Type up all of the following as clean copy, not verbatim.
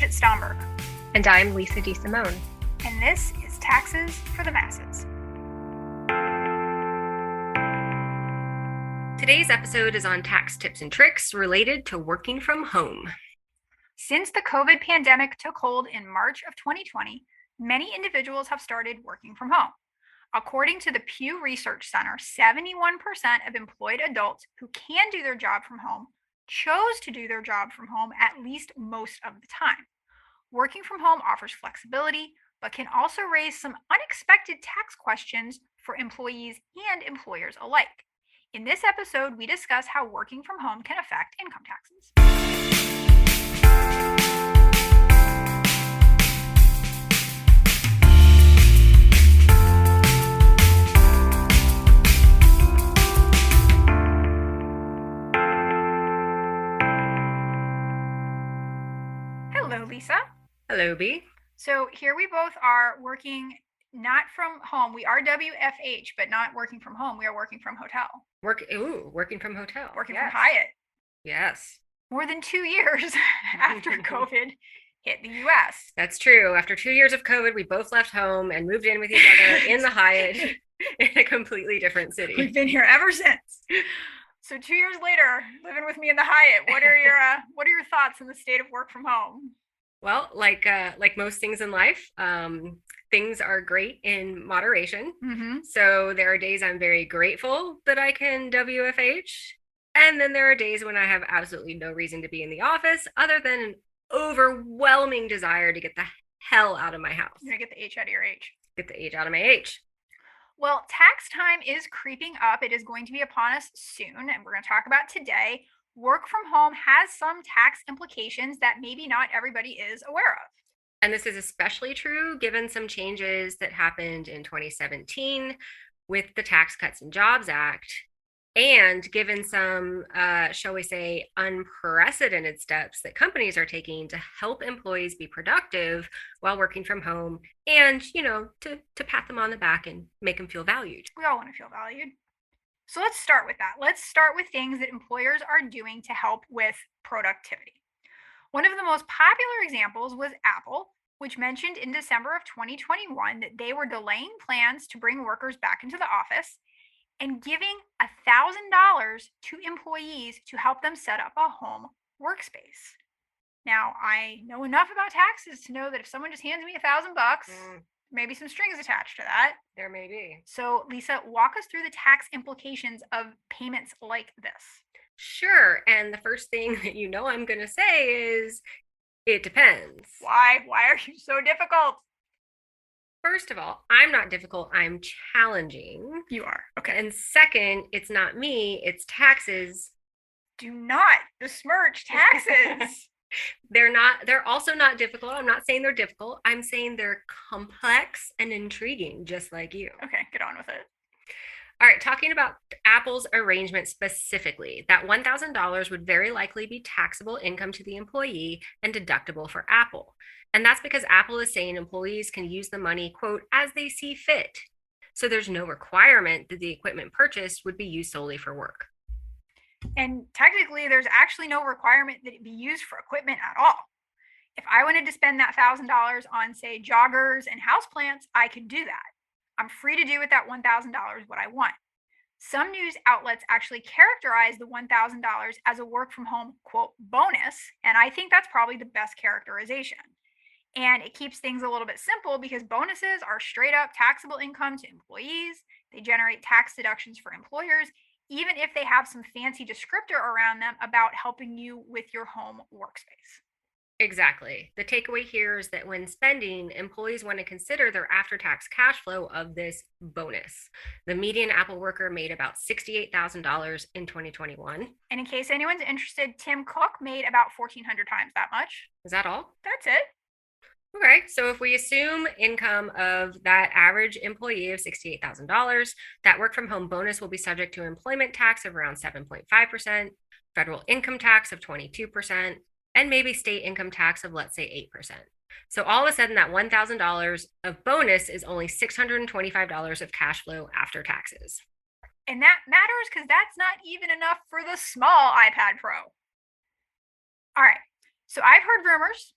Bridget Stomberg. And I'm Lisa DeSimone. And this is Taxes for the Masses. Today's episode is on tax tips and tricks related to working from home. Since the COVID pandemic took hold in March of 2020, many individuals have started working from home. According to the Pew Research Center, 71% of employed adults who can do their job from home chose to do their job from home at least most of the time. Working from home offers flexibility, but can also raise some unexpected tax questions for employees and employers alike. In this episode, we discuss how working from home can affect income taxes. Hello, Lisa. Hello, B. So here we both are working not from home. We are WFH, but not working from home. We are working from hotel. Working from hotel. Working from Hyatt. Yes. More than 2 years after COVID hit the U.S. That's true. After 2 years of COVID, we both left home and moved in with each other in the Hyatt in a completely different city. We've been here ever since. So 2 years later, living with me in the Hyatt, what are your thoughts on the state of work from home? Well, like most things in life, things are great in moderation. Mm-hmm. So there are days I'm very grateful that I can WFH. And then there are days when I have absolutely no reason to be in the office other than an overwhelming desire to get the hell out of my house. You're going to get the H out of your H. Get the H out of my H. Well, tax time is creeping up. It is going to be upon us soon, and we're going to talk about today. Work from home has some tax implications that maybe not everybody is aware of. And this is especially true given some changes that happened in 2017 with the Tax Cuts and Jobs Act, and given some, shall we say, unprecedented steps that companies are taking to help employees be productive while working from home and, to pat them on the back and make them feel valued. We all want to feel valued. So let's start with that. Let's start with things that employers are doing to help with productivity. One of the most popular examples was Apple, which mentioned in December of 2021 that they were delaying plans to bring workers back into the office and giving $1,000 to employees to help them set up a home workspace. Now, I know enough about taxes to know that if someone just hands me $1,000, maybe some strings attached to that. There may be. So, Lisa, walk us through the tax implications of payments like this. Sure. And the first thing that I'm going to say is it depends. Why? Why are you so difficult? First of all, I'm not difficult. I'm challenging. You are. Okay. And second, it's not me, it's taxes. Do not besmirch taxes. They're also not difficult. I'm not saying they're difficult. I'm saying they're complex and intriguing, just like you. Okay, get on with it. All right, talking about Apple's arrangement specifically, that $1,000 would very likely be taxable income to the employee and deductible for Apple. And that's because Apple is saying employees can use the money, quote, as they see fit. So there's no requirement that the equipment purchased would be used solely for work. And technically, there's actually no requirement that it be used for equipment at all. If I wanted to spend that $1,000 on, say, joggers and houseplants, I could do that. I'm free to do with that $1,000 what I want. Some news outlets actually characterize the $1,000 as a work from home, quote, bonus, and I think that's probably the best characterization. And it keeps things a little bit simple because bonuses are straight up taxable income to employees. They generate tax deductions for employers, even if they have some fancy descriptor around them about helping you with your home workspace. Exactly. The takeaway here is that when spending, employees want to consider their after-tax cash flow of this bonus. The median Apple worker made about $68,000 in 2021. And in case anyone's interested, Tim Cook made about 1,400 times that much. Is that all? That's it. Okay, so if we assume income of that average employee of $68,000, that work from home bonus will be subject to employment tax of around 7.5%, federal income tax of 22%, and maybe state income tax of, let's say, 8%. So all of a sudden, that $1,000 of bonus is only $625 of cash flow after taxes. And that matters because that's not even enough for the small iPad Pro. All right, so I've heard rumors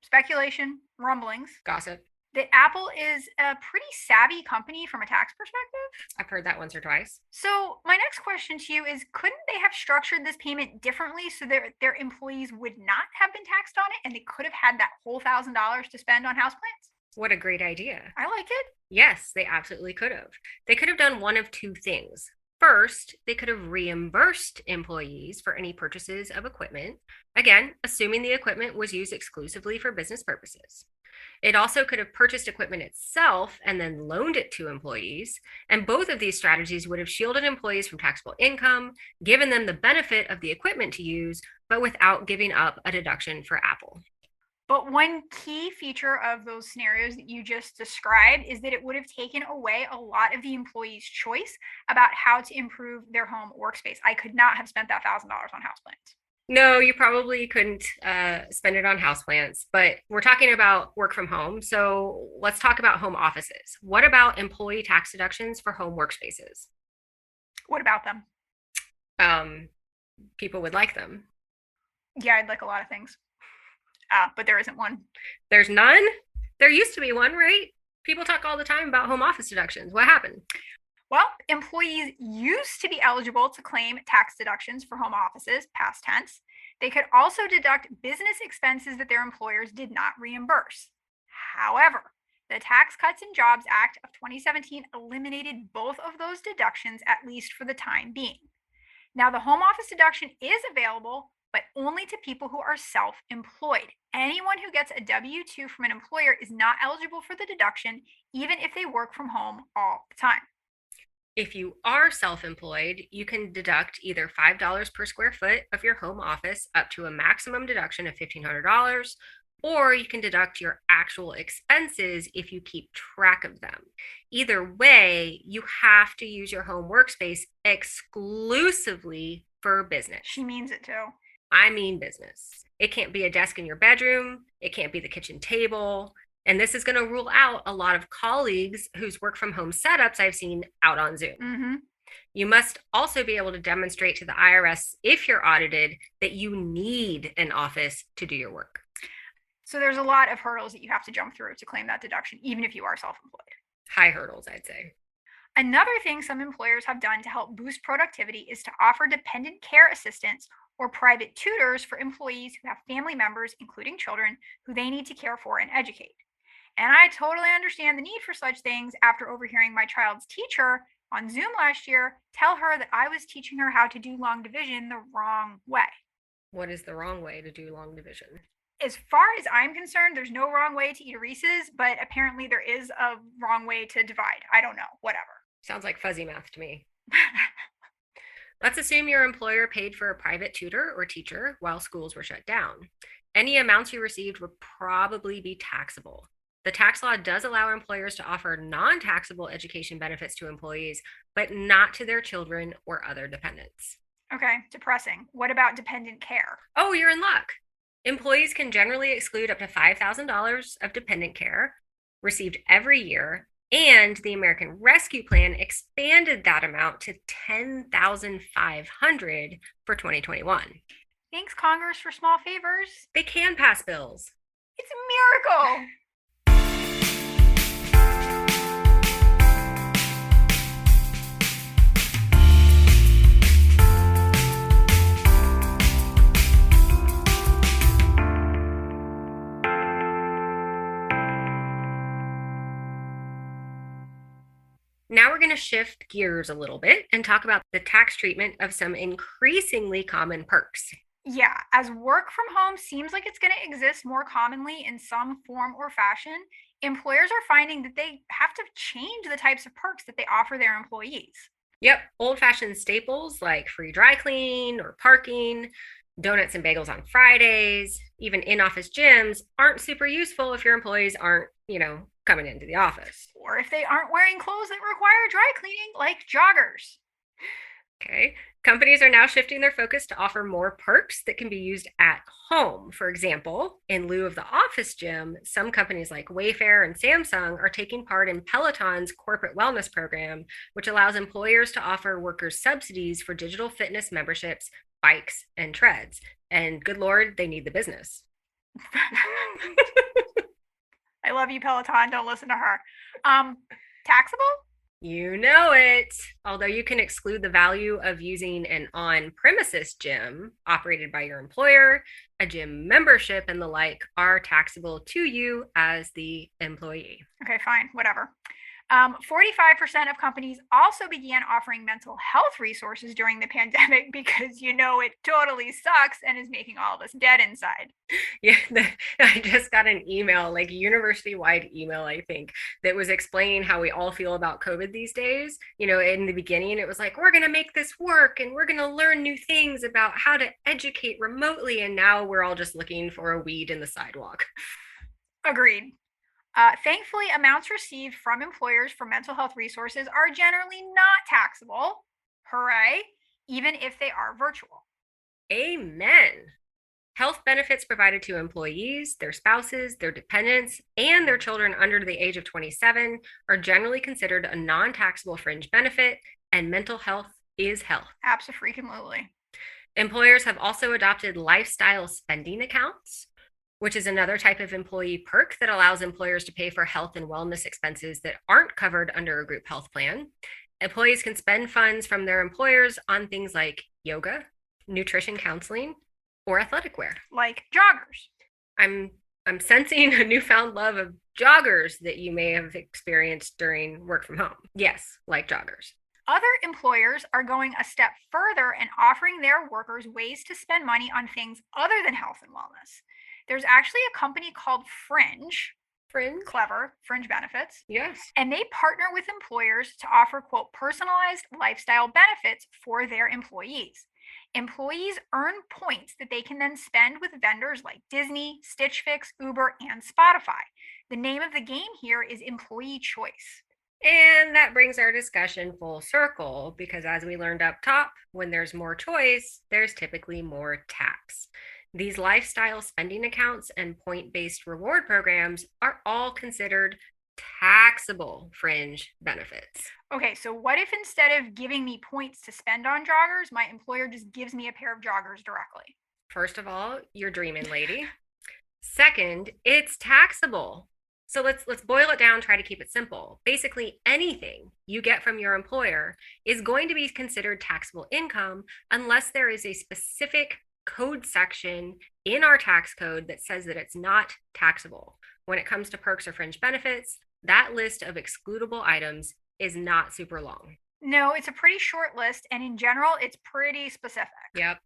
speculation, rumblings, Gossip. that Apple is a pretty savvy company from a tax perspective. I've heard that once or twice. So, my next question to you is, couldn't they have structured this payment differently so their employees would not have been taxed on it and they could have had that whole $1,000 to spend on houseplants? What a great idea. I like it. Yes, they absolutely could have. They could have done one of two things. First, they could have reimbursed employees for any purchases of equipment, again, assuming the equipment was used exclusively for business purposes. It also could have purchased equipment itself and then loaned it to employees. And both of these strategies would have shielded employees from taxable income, given them the benefit of the equipment to use, but without giving up a deduction for Apple. But one key feature of those scenarios that you just described is that it would have taken away a lot of the employee's choice about how to improve their home workspace. I could not have spent that $1,000 on houseplants. No, you probably couldn't spend it on houseplants, but we're talking about work from home. So let's talk about home offices. What about employee tax deductions for home workspaces? What about them? Um, People would like them. Yeah, I'd like a lot of things. But there isn't one. There's none? There used to be one, right? People talk all the time about home office deductions. What happened? Well, employees used to be eligible to claim tax deductions for home offices, past tense. They could also deduct business expenses that their employers did not reimburse. However, the Tax Cuts and Jobs Act of 2017 eliminated both of those deductions, at least for the time being. Now, the home office deduction is available, but only to people who are self employed. Anyone who gets a W 2 from an employer is not eligible for the deduction, even if they work from home all the time. If you are self-employed, you can deduct either $5 per square foot of your home office up to a maximum deduction of $1,500, or you can deduct your actual expenses if you keep track of them. Either way, you have to use your home workspace exclusively for business. She means it too. I mean business. It can't be a desk in your bedroom. It can't be the kitchen table. And this is going to rule out a lot of colleagues whose work from home setups I've seen out on Zoom. Mm-hmm. You must also be able to demonstrate to the IRS, if you're audited, that you need an office to do your work. So there's a lot of hurdles that you have to jump through to claim that deduction, even if you are self-employed. High hurdles, I'd say. Another thing some employers have done to help boost productivity is to offer dependent care assistance or private tutors for employees who have family members, including children, who they need to care for and educate. And I totally understand the need for such things after overhearing my child's teacher on Zoom last year tell her that I was teaching her how to do long division the wrong way. What is the wrong way to do long division? As far as I'm concerned, there's no wrong way to eat a Reese's, but apparently there is a wrong way to divide. I don't know, whatever. Sounds like fuzzy math to me. Let's assume your employer paid for a private tutor or teacher while schools were shut down. Any amounts you received would probably be taxable. The tax law does allow employers to offer non-taxable education benefits to employees, but not to their children or other dependents. Okay, depressing. What about dependent care? Oh, you're in luck. Employees can generally exclude up to $5,000 of dependent care received every year, and the American Rescue Plan expanded that amount to $10,500 for 2021. Thanks, Congress, for small favors. They can pass bills. It's a miracle. Now we're going to shift gears a little bit and talk about the tax treatment of some increasingly common perks. Yeah, as work from home seems like it's going to exist more commonly in some form or fashion, employers are finding that they have to change the types of perks that they offer their employees. Yep, old-fashioned staples like free dry clean or parking, donuts and bagels on Fridays, even in-office gyms aren't super useful if your employees aren't, coming into the office. Or if they aren't wearing clothes that require dry cleaning, like joggers. Okay. Companies are now shifting their focus to offer more perks that can be used at home. For example, in lieu of the office gym, some companies like Wayfair and Samsung are taking part in Peloton's corporate wellness program, which allows employers to offer workers subsidies for digital fitness memberships, bikes, and treads. And good Lord, they need the business. I love you, Peloton. Don't listen to her. Taxable? You know it. Although you can exclude the value of using an on premises gym operated by your employer, a gym membership, and the like are taxable to you as the employee. Okay, fine, whatever. 45% of companies also began offering mental health resources during the pandemic because it totally sucks and is making all of us dead inside. Yeah, I just got an email, like university-wide email, I think, that was explaining how we all feel about COVID these days. In the beginning, it was like, we're going to make this work and we're going to learn new things about how to educate remotely. And now we're all just looking for a weed in the sidewalk. Agreed. Thankfully, amounts received from employers for mental health resources are generally not taxable. Hooray, even if they are virtual. Amen. Health benefits provided to employees, their spouses, their dependents, and their children under the age of 27 are generally considered a non-taxable fringe benefit, and mental health is health. Abso-freaking-lutely. Employers have also adopted lifestyle spending accounts, which is another type of employee perk that allows employers to pay for health and wellness expenses that aren't covered under a group health plan. Employees can spend funds from their employers on things like yoga, nutrition counseling, or athletic wear. Like joggers. I'm sensing a newfound love of joggers that you may have experienced during work from home. Yes, like joggers. Other employers are going a step further and offering their workers ways to spend money on things other than health and wellness. There's actually a company called Fringe. Clever, Fringe Benefits. Yes. And they partner with employers to offer, quote, personalized lifestyle benefits for their employees. Employees earn points that they can then spend with vendors like Disney, Stitch Fix, Uber, and Spotify. The name of the game here is employee choice. And that brings our discussion full circle because, as we learned up top, when there's more choice, there's typically more tax. These lifestyle spending accounts and point-based reward programs are all considered taxable fringe benefits. Okay, so what if instead of giving me points to spend on joggers, my employer just gives me a pair of joggers directly? First of all, you're dreaming, lady. Second, it's taxable. So let's boil it down, try to keep it simple. Basically, anything you get from your employer is going to be considered taxable income unless there is a specific code section in our tax code that says that it's not taxable. When it comes to perks or fringe benefits, that list of excludable items is not super long. No, it's a pretty short list, and in general, it's pretty specific. Yep.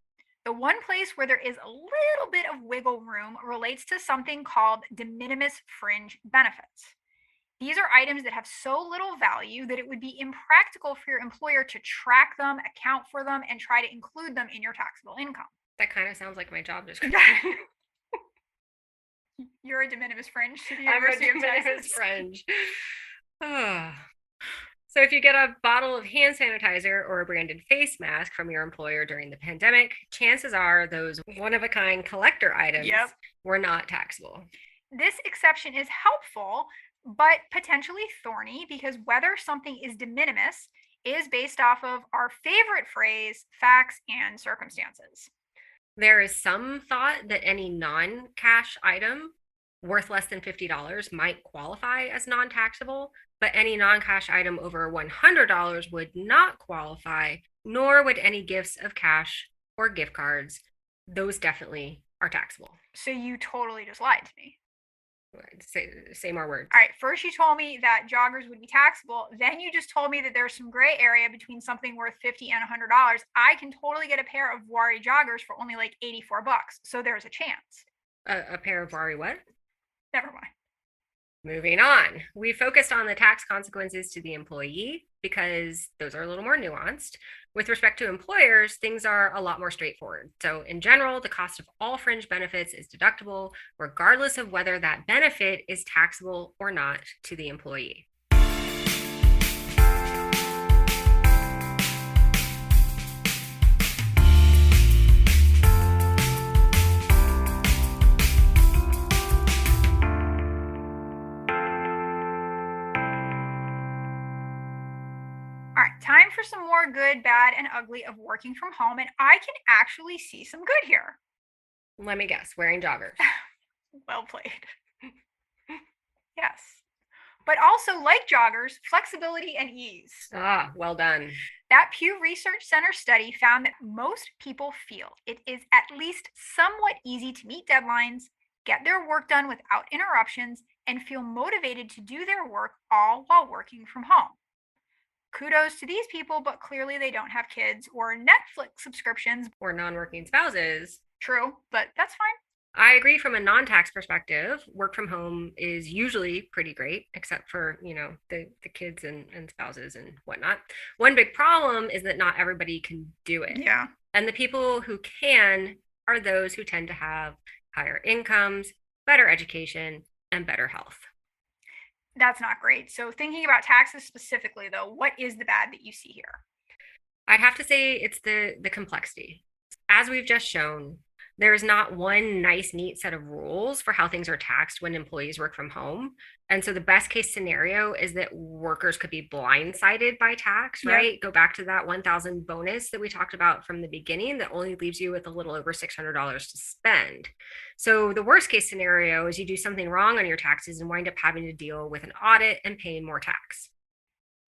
The one place where there is a little bit of wiggle room relates to something called de minimis fringe benefits. These are items that have so little value that it would be impractical for your employer to track them, account for them, and try to include them in your taxable income. That kind of sounds like my job description. You're a de minimis fringe to the I'm a University de of minimis Texas. fringe. So if you get a bottle of hand sanitizer or a branded face mask from your employer during the pandemic, chances are those one-of-a-kind collector items were not taxable. This exception is helpful, but potentially thorny because whether something is de minimis is based off of our favorite phrase, facts and circumstances. There is some thought that any non-cash item worth less than $50 might qualify as non-taxable, but any non-cash item over $100 would not qualify, nor would any gifts of cash or gift cards. Those definitely are taxable. So you totally just lied to me. Say more words. All right, first you told me that joggers would be taxable. Then you just told me that there's some gray area between something worth $50 and $100. I can totally get a pair of Wari joggers for only like $84. So there's a chance. A pair of Wari what? Never mind. Moving on. We focused on the tax consequences to the employee because those are a little more nuanced. With respect to employers, things are a lot more straightforward. So in general, the cost of all fringe benefits is deductible, regardless of whether that benefit is taxable or not to the employee. Time for some more good, bad, and ugly of working from home, and I can actually see some good here. Let me guess, wearing joggers. Well played. Yes. But also, like joggers, flexibility and ease. Ah, well done. That Pew Research Center study found that most people feel it is at least somewhat easy to meet deadlines, get their work done without interruptions, and feel motivated to do their work all while working from home. Kudos to these people, but clearly they don't have kids or Netflix subscriptions. Or non-working spouses. True, but that's fine. I agree from a non-tax perspective, work from home is usually pretty great, except for, the kids and spouses and whatnot. One big problem is that not everybody can do it. Yeah. And the people who can are those who tend to have higher incomes, better education, and better health. That's not great. So thinking about taxes specifically, though, what is the bad that you see here? I'd have to say it's the complexity. As we've just shown, there's not one nice, neat set of rules for how things are taxed when employees work from home. And so the best case scenario is that workers could be blindsided by tax, right? Go back to that 1,000 bonus that we talked about from the beginning that only leaves you with a little over $600 to spend. So the worst case scenario is you do something wrong on your taxes and wind up having to deal with an audit and paying more tax.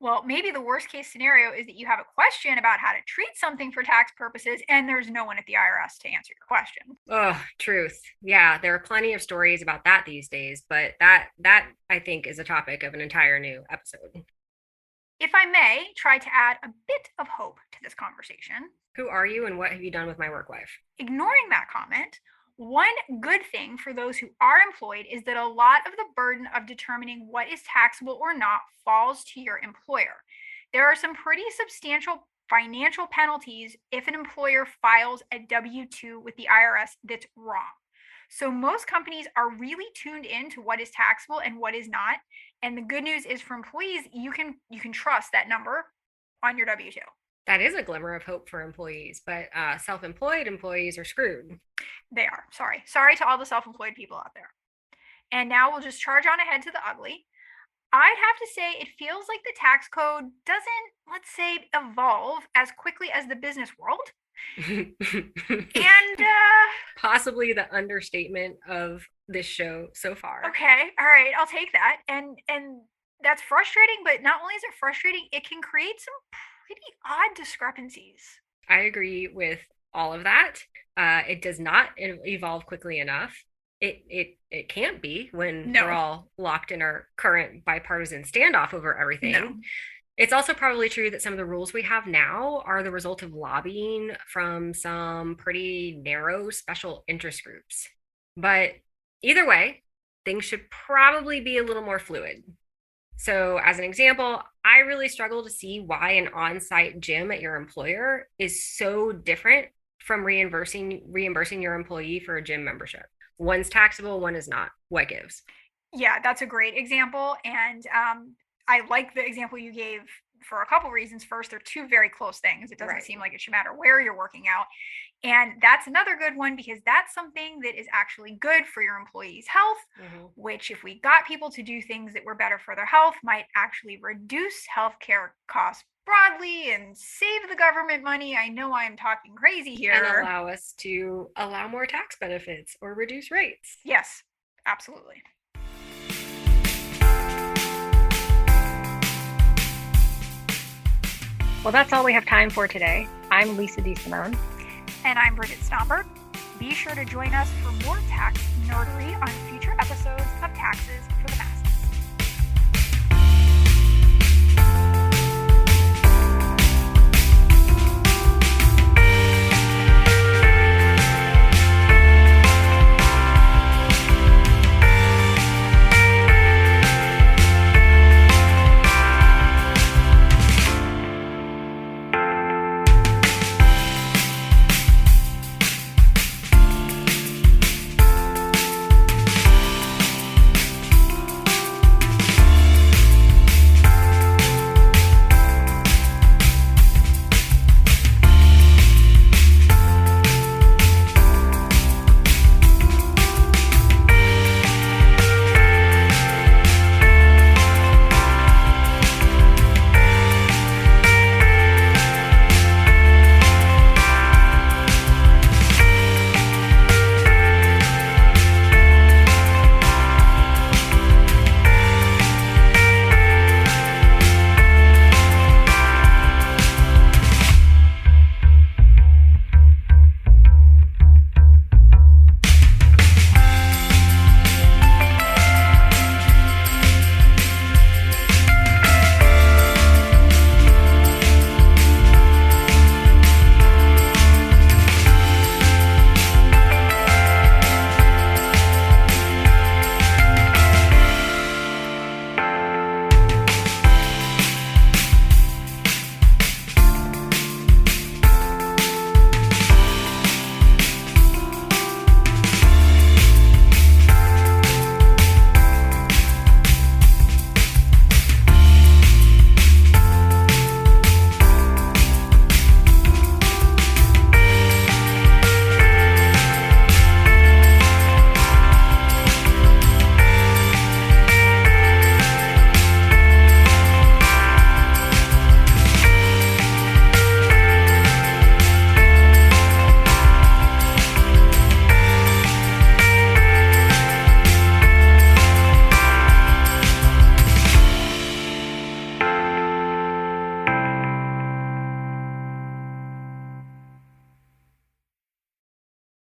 Well, maybe the worst case scenario is that you have a question about how to treat something for tax purposes, and there's no one at the IRS to answer your question. Oh, truth. Yeah, there are plenty of stories about that these days, but that I think is a topic of an entire new episode. If I may try to add a bit of hope to this conversation. Who are you and what have you done with my work life? Ignoring that comment, one good thing for those who are employed is that a lot of the burden of determining what is taxable or not falls to your employer. There are some pretty substantial financial penalties if an employer files a W-2 with the IRS that's wrong. So most companies are really tuned into what is taxable and what is not. And the good news is for employees, you can trust that number on your W-2. That is a glimmer of hope for employees, but self-employed employees are screwed. They are. Sorry to all the self-employed people out there. And now we'll just charge on ahead to the ugly. I'd have to say it feels like the tax code doesn't, let's say, evolve as quickly as the business world. And possibly the understatement of this show so far. Okay, all right, I'll take that. And that's frustrating, but not only is it frustrating, it can create some pretty odd discrepancies. I agree with all of that. It does not evolve quickly enough. It can't be when we're all locked in our current bipartisan standoff over everything. No. It's also probably true that some of the rules we have now are the result of lobbying from some pretty narrow special interest groups. But either way, things should probably be a little more fluid. So as an example, I really struggle to see why an on-site gym at your employer is so different from reimbursing your employee for a gym membership. One's taxable, one is not. What gives? Yeah, that's a great example. And I like the example you gave for a couple reasons. First, they're two very close things. It doesn't seem like it should matter where you're working out. And that's another good one because that's something that is actually good for your employees' health, which if we got people to do things that were better for their health might actually reduce healthcare costs broadly and save the government money. I know I'm talking crazy here. And allow us to allow more tax benefits or reduce rates. Yes, absolutely. Well, that's all we have time for today. I'm Lisa DeSimone. And I'm Bridget Stomberg. Be sure to join us for more tax nerdery on future episodes of Taxes for the Math.